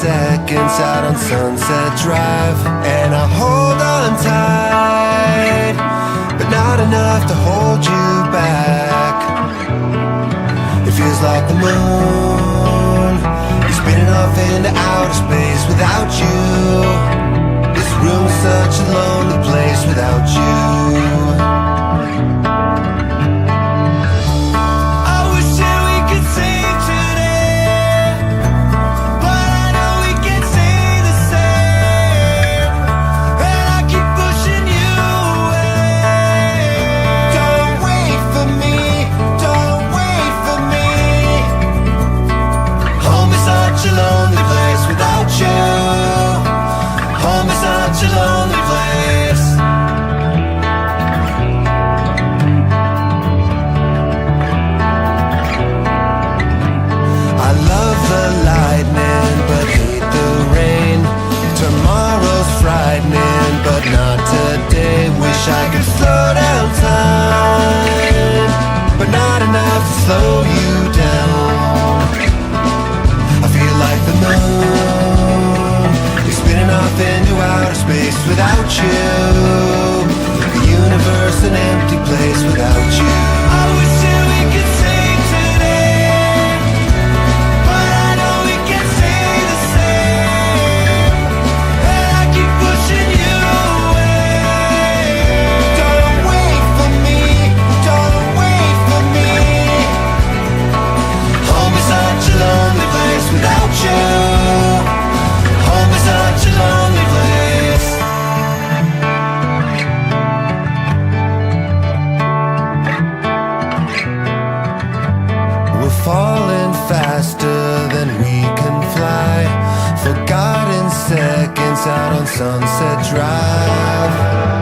seconds out on Sunset Drive, and I hold on tight, but not enough to hold you back. It feels like the moon is spinning off into outer space without you. This room is such a lonely place without you. But not today. Wish I could slow down time, but not enough to slow you down. I feel like the moon is spinning off into outer space without you. The universe an empty place without you. I wish that we could sing today, but I know we can't say the same, and I keep pushing you. Without you, home is such a lonely place. We're falling faster than we can fly. Forgotten seconds out on Sunset Drive.